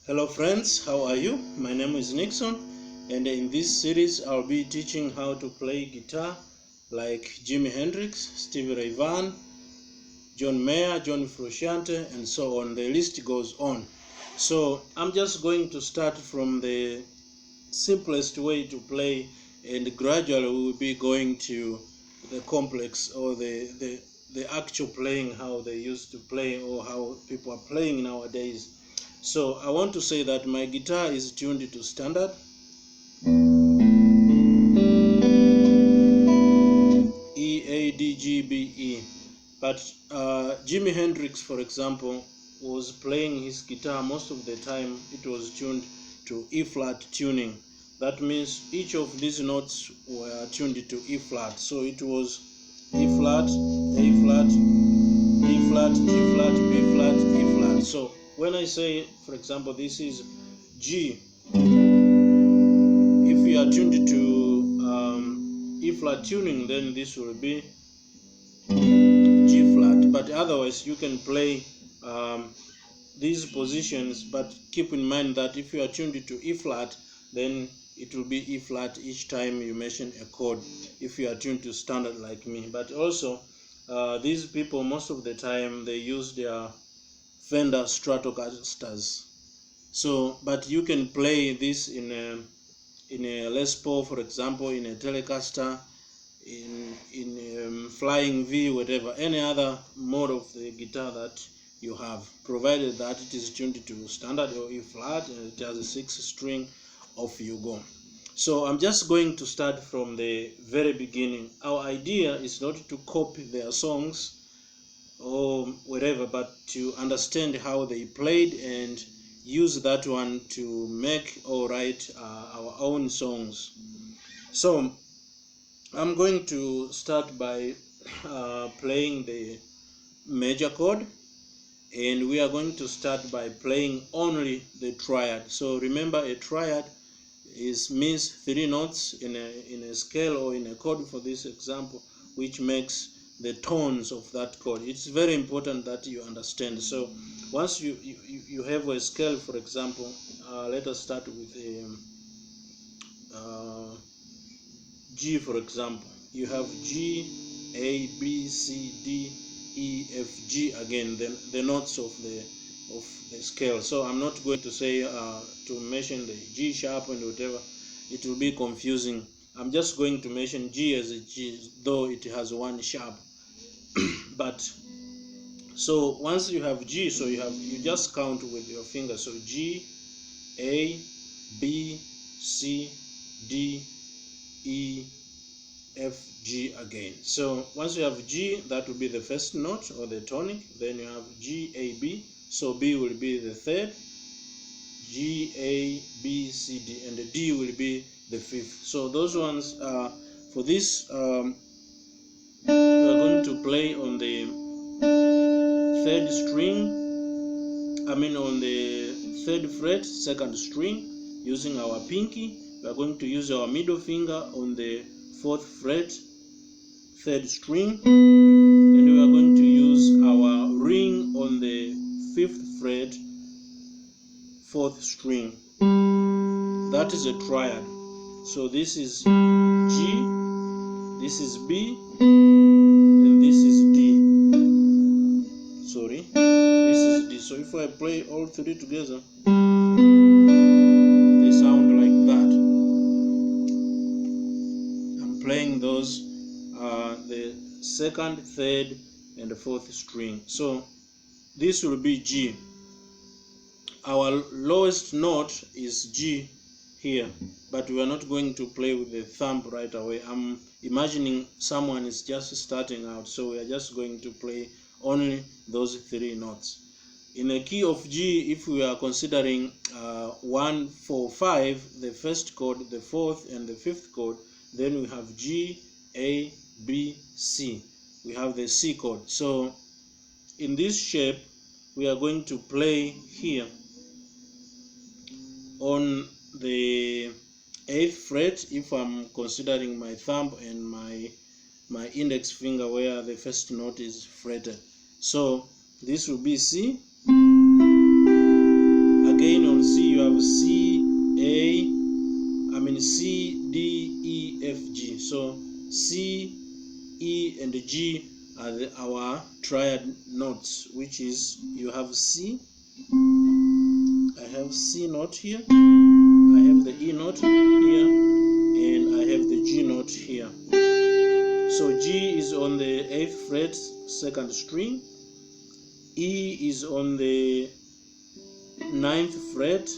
Hello friends, how are you? My name is Nixon, and in this series I'll be teaching how to play guitar like Jimi Hendrix, Stevie Ray Vaughan, John Mayer, John Frusciante, and so on. The list goes on. So I'm just going to start from the simplest way to play, and gradually we will be going to the complex or the actual playing, how they used to play or how people are playing nowadays. So I want to say that my guitar is tuned to standard, E, A, D, G, B, E. But Jimi Hendrix, for example, was playing his guitar most of the time. It was tuned to E flat tuning. That means each of these notes were tuned to E flat. So it was E flat, A flat, E flat, G flat, B flat, E flat. So when I say, for example, this is G, if we are tuned to E flat tuning, then this will be G flat. But otherwise, you can play these positions, but keep in mind that if you are tuned to E flat, then it will be E flat each time you mention a chord if you are tuned to standard like me. But also these people, most of the time, they use their Fender stratocasters. So but you can play this in a Les Paul, for example, in a Telecaster, in Flying V, whatever, any other mode of the guitar that you have, provided that it is tuned to standard or E flat and it has a 6-string. Off you go. So I'm just going to start from the very beginning. Our idea is not to copy their songs or whatever, but to understand how they played and use that one to make or write our own songs. So I'm going to start by playing the major chord, and we are going to start by playing only the triad. So remember, a triad means 3 notes in a scale or in a chord, for this example, which makes the tones of that chord. It's very important that you understand. So once you have a scale, for example, let us start with a G, for example. You have G, A, B, C, D, E, F, G, again, the notes of the scale. So I'm not going to say to mention the G sharp and whatever. It will be confusing. I'm just going to mention G as a G, though it has 1 sharp. But so once you have G, so you just count with your finger. So G, A, B, C, D, E, F, G again. So once you have G, that will be the first note or the tonic. Then you have G, A, B. So B will be the third. G, A, B, C, D, and the D will be the 5th. So those ones are for this. We are going to play on the 3rd string. On the 3rd fret, 2nd string, using our pinky. We are going to use our middle finger on the 4th fret, 3rd string, and we are going to use our ring on the 5th fret, 4th string. That is a triad. So this is G, this is B, and this is D. Sorry, this is D. So if I play all 3 together, they sound like that. I'm playing those the 2nd, 3rd, and the 4th string. So this will be G. Our lowest note is G here, but we are not going to play with the thumb right away. I'm imagining someone is just starting out, so we are just going to play only those 3 notes. In a key of G, if we are considering 1, 4, 5, the 1st chord, the 4th, and the 5th chord, then we have G, A, B, C. We have the C chord. So in this shape, we are going to play here on the 8th fret, if I'm considering my thumb and my index finger where the first note is fretted. So this will be C. Again, again on C you have C, D, E, F, G. So C, E, and G are our triad notes, which is you have C, I have C note here, I have the E note here, and I have the G note here. So G is on the 8th fret, 2nd string, E is on the 9th fret,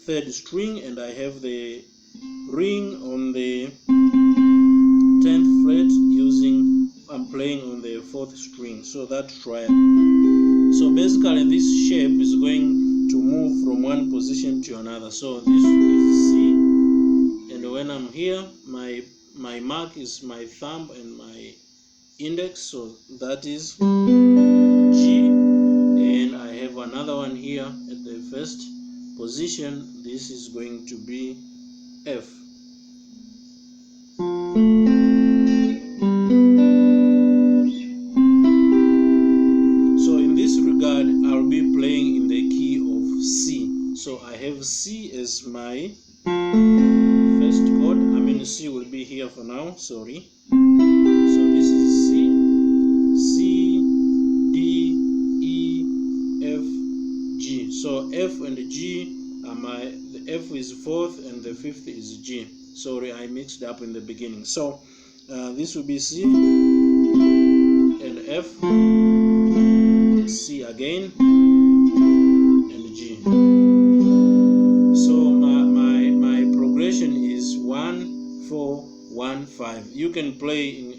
3rd string, and I have the ring on the 10th fret I'm playing on the 4th string, so that triad. So basically this shape is going to move from one position to another. So this is C, and when I'm here, my mark is my thumb and my index, so that is G, and I have another one here at the first position. This is going to be F. So in this regard, I'll be playing in the key of C. So I have C as my first chord. C will be here for now, sorry. So this is C, D, E, F, G. So F and G are the F is 4th and the 5th is G. Sorry, I mixed up in the beginning. So this will be C and F, C again, and G. So my progression is 1, 4, 1, 5. You can play in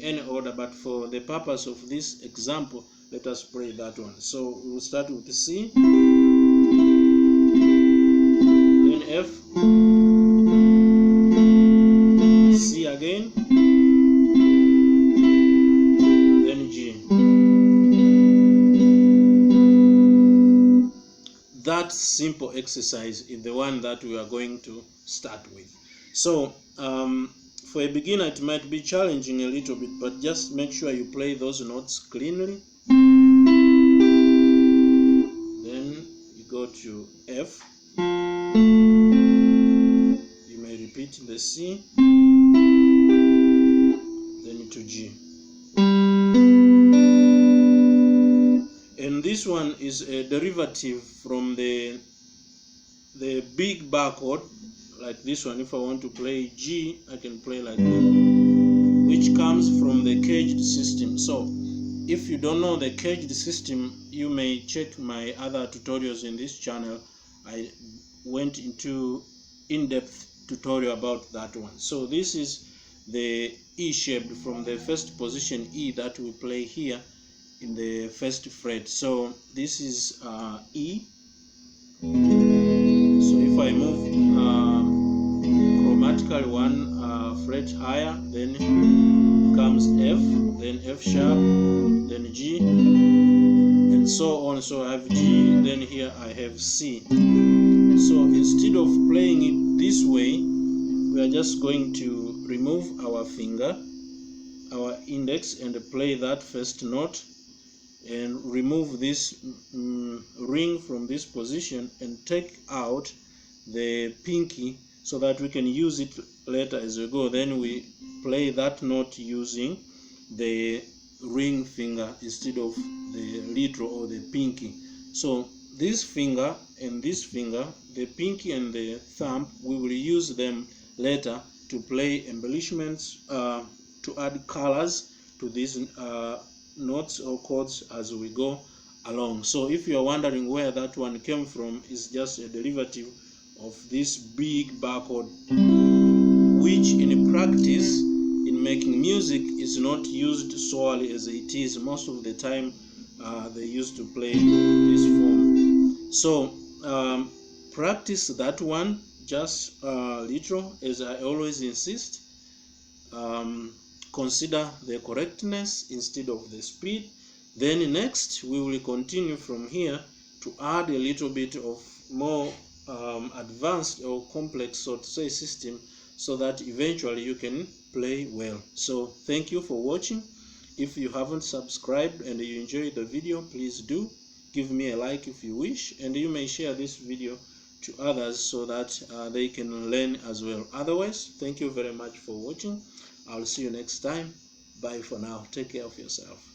any order, but for the purpose of this example, let us play that one. So we'll start with C, then F, C again, then G. That simple exercise is the one that we are going to start with. So for a beginner it might be challenging a little bit, but just make sure you play those notes cleanly. Then you go to F, you may repeat the C, then to G. And this one is a derivative from the big bar chord, like this one. If I want to play G, I can play like that, which comes from the caged system. So if you don't know the caged system, you may check my other tutorials in this channel. I went into in-depth tutorial about that one. So this is the E shaped from the first position E that we play here in the 1st fret. So this is E. So if I move chromatically 1 fret higher, then comes F, then F sharp, then G, and so on. So I have G, then here I have C. So instead of playing it this way, we are just going to remove our finger, our index, and play that first note, and remove this ring from this position and take out the pinky so that we can use it later as we go. Then we play that note using the ring finger instead of the little or the pinky. So this finger and this finger, the pinky and the thumb, we will use them later to play embellishments, to add colors to these notes or chords as we go along. So if you are wondering where that one came from, it's just a derivative of this big bar chord, which in practice in making music is not used solely as it is. Most of the time they used to play this form. So practice that one just little, as I always insist. Consider the correctness instead of the speed. Then next we will continue from here to add a little bit of more advanced or complex, so to say, system, so that eventually you can play well. So thank you for watching. If you haven't subscribed and you enjoyed the video, please do. give me a like if you wish, and you may share this video to others so that they can learn as well. Otherwise, thank you very much for watching. I'll see you next time. Bye for now. Take care of yourself.